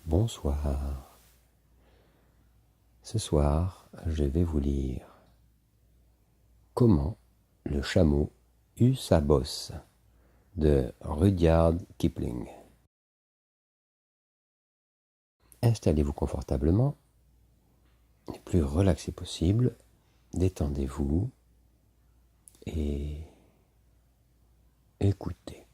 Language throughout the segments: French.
Bonsoir. Ce soir, je vais vous lire Comment le chameau eut sa bosse de Rudyard Kipling. Installez-vous confortablement, le plus relaxé possible, détendez-vous et écoutez.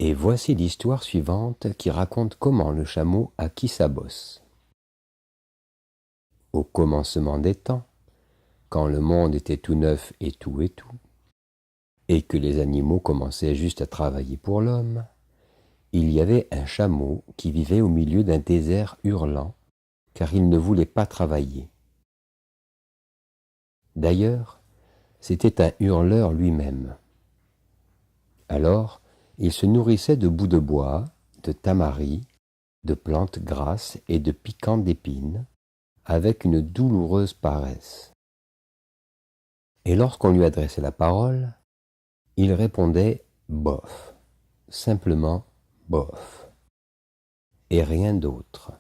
Et voici l'histoire suivante qui raconte comment le chameau acquit sa bosse. Au commencement des temps, quand le monde était tout neuf et tout, et que les animaux commençaient juste à travailler pour l'homme, il y avait un chameau qui vivait au milieu d'un désert hurlant, car il ne voulait pas travailler. D'ailleurs, c'était un hurleur lui-même. Alors, il se nourrissait de bouts de bois, de tamaris, de plantes grasses et de piquants d'épines, avec une douloureuse paresse. Et lorsqu'on lui adressait la parole, il répondait « bof », simplement « bof », et rien d'autre.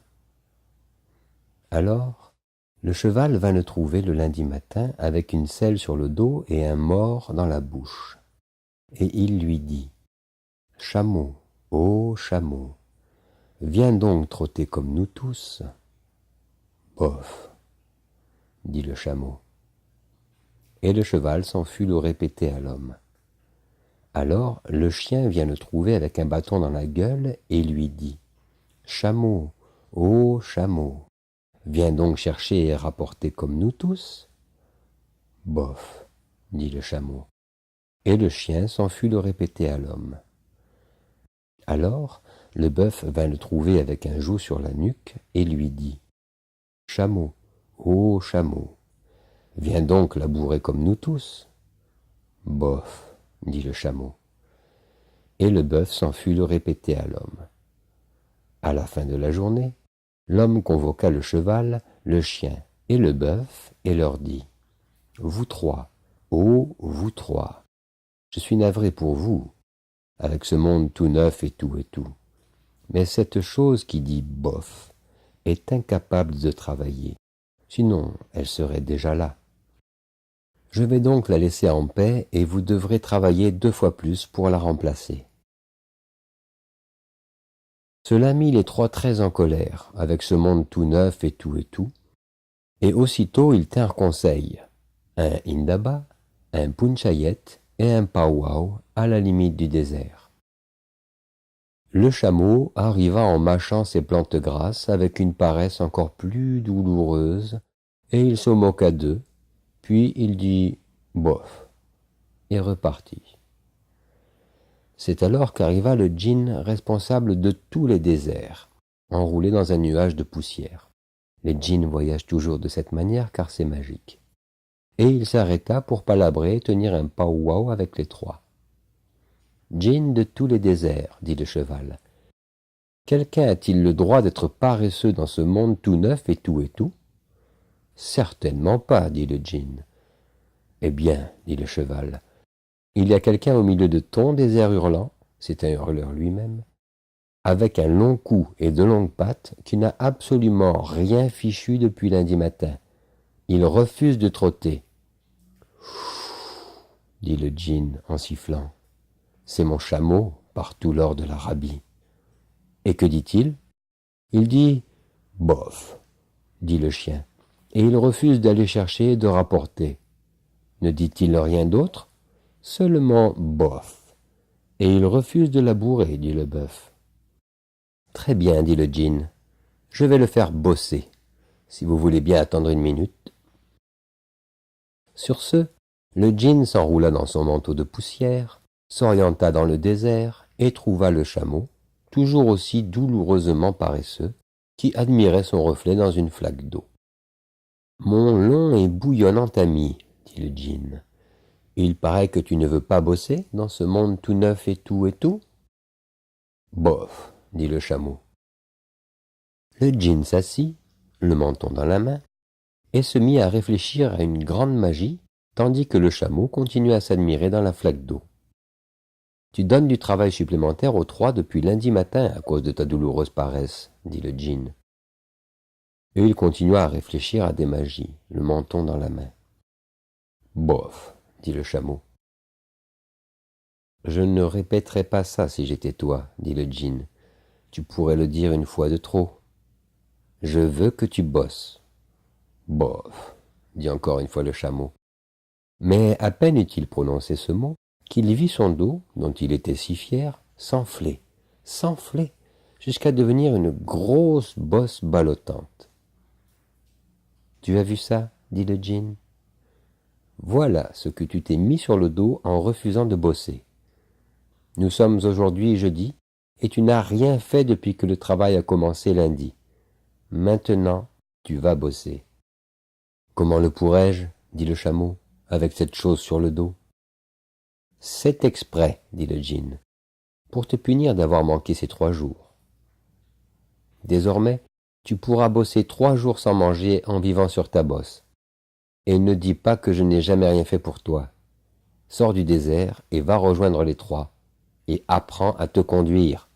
Alors, le cheval vint le trouver le lundi matin avec une selle sur le dos et un mors dans la bouche. Et il lui dit « Chameau, ô chameau, viens donc trotter comme nous tous. » « Bof, » dit le chameau. Et le cheval s'en fut le répéter à l'homme. Alors le chien vient le trouver avec un bâton dans la gueule et lui dit « Chameau, ô chameau, viens donc chercher et rapporter comme nous tous. » « Bof, » dit le chameau. Et le chien s'en fut le répéter à l'homme. Alors le bœuf vint le trouver avec un joug sur la nuque et lui dit « Chameau, ô chameau, viens donc labourer comme nous tous. » « Bof, » dit le chameau. Et le bœuf s'en fut le répéter à l'homme. À la fin de la journée, l'homme convoqua le cheval, le chien et le bœuf et leur dit « Vous trois, ô vous trois, je suis navré pour vous, avec ce monde tout neuf et tout, mais cette chose qui dit « bof » est incapable de travailler, sinon elle serait déjà là. Je vais donc la laisser en paix et vous devrez travailler 2 fois plus pour la remplacer. » Cela mit les trois très en colère, avec ce monde tout neuf et tout, et aussitôt ils tinrent conseil, un indaba, un punchayet et un powwow à la limite du désert. Le chameau arriva en mâchant ses plantes grasses avec une paresse encore plus douloureuse, et il se moqua d'eux, puis il dit « bof » et repartit. C'est alors qu'arriva le djinn responsable de tous les déserts, enroulé dans un nuage de poussière. Les djinns voyagent toujours de cette manière car c'est magique. Et il s'arrêta pour palabrer et tenir un powwow avec les trois. « Djinn de tous les déserts, dit le cheval, quelqu'un a-t-il le droit d'être paresseux dans ce monde tout neuf et tout ? Certainement pas, dit le djinn. Eh bien, dit le cheval, il y a quelqu'un au milieu de ton désert hurlant, c'est un hurleur lui-même, avec un long cou et de longues pattes qui n'a absolument rien fichu depuis lundi matin. Il refuse de trotter. « dit le djinn en sifflant. C'est mon chameau, partout l'or de l'Arabie. Et que dit-il ? Il dit « bof », dit le chien, et il refuse d'aller chercher et de rapporter. Ne dit-il rien d'autre ? Seulement bof. Et il refuse de labourer, dit le bœuf. Très bien, dit le djinn. Je vais le faire bosser, si vous voulez bien attendre une minute. Sur ce, le djinn s'enroula dans son manteau de poussière, s'orienta dans le désert et trouva le chameau, toujours aussi douloureusement paresseux, qui admirait son reflet dans une flaque d'eau. « Mon long et bouillonnant ami, dit le djinn, il paraît que tu ne veux pas bosser dans ce monde tout neuf et tout ? Bof, dit le chameau. Le djinn s'assit, le menton dans la main, et se mit à réfléchir à une grande magie, tandis que le chameau continuait à s'admirer dans la flaque d'eau. Tu donnes du travail supplémentaire aux trois depuis lundi matin à cause de ta douloureuse paresse, dit le djinn. Et il continua à réfléchir à des magies, le menton dans la main. Bof, dit le chameau. Je ne répéterais pas ça si j'étais toi, dit le djinn. Tu pourrais le dire une fois de trop. Je veux que tu bosses. Bof, dit encore une fois le chameau. Mais à peine eut-il prononcé ce mot, qu'il vit son dos, dont il était si fier, s'enfler, jusqu'à devenir une grosse bosse ballottante. Tu as vu ça, dit le djinn. Voilà ce que tu t'es mis sur le dos en refusant de bosser. Nous sommes aujourd'hui jeudi, et tu n'as rien fait depuis que le travail a commencé lundi. Maintenant, tu vas bosser. Comment le pourrais-je, dit le chameau, avec cette chose sur le dos? C'est exprès, dit le djinn, pour te punir d'avoir manqué ces 3 jours. Désormais, tu pourras bosser 3 jours sans manger en vivant sur ta bosse. Et ne dis pas que je n'ai jamais rien fait pour toi. Sors du désert et va rejoindre les 3, et apprends à te conduire.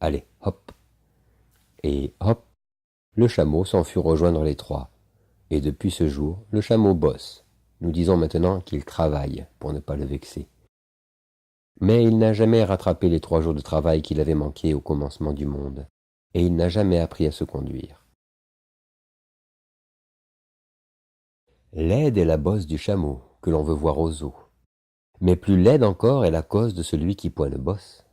Allez, hop. Et hop, le chameau s'en fut rejoindre les 3. Et depuis ce jour, le chameau bosse. Nous disons maintenant qu'il travaille, pour ne pas le vexer. Mais il n'a jamais rattrapé les 3 jours de travail qu'il avait manqués au commencement du monde, et il n'a jamais appris à se conduire. Laide est la bosse du chameau, que l'on veut voir aux eaux. Mais plus laide encore est la cause de celui qui point ne bosse.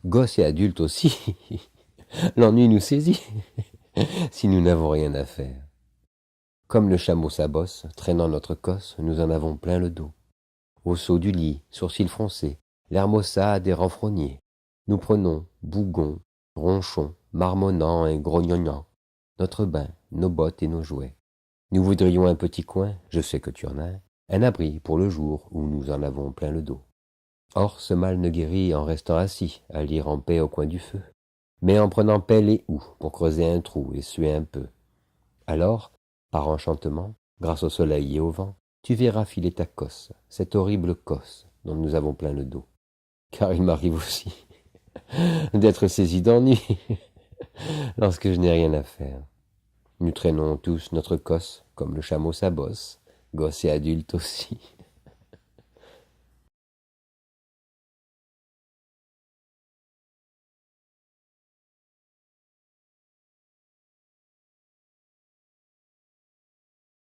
Gosse et adulte aussi, l'ennui nous saisit, si nous n'avons rien à faire. Comme le chameau s'abosse, traînant notre cosse, nous en avons plein le dos. Au saut du lit, sourcils froncés, l'air maussade et renfrogné, nous prenons bougons, ronchons, marmonnants et grognonnants, notre bain, nos bottes et nos jouets. Nous voudrions un petit coin, je sais que tu en as un abri pour le jour où nous en avons plein le dos. Or ce mal ne guérit en restant assis, à lire en paix au coin du feu, mais en prenant pelle et houe pour creuser un trou et suer un peu. Alors, par enchantement, grâce au soleil et au vent, tu verras filer ta cosse, cette horrible cosse dont nous avons plein le dos. Car il m'arrive aussi d'être saisi d'ennui lorsque je n'ai rien à faire. Nous traînons tous notre cosse, comme le chameau sa bosse, gosse et adulte aussi.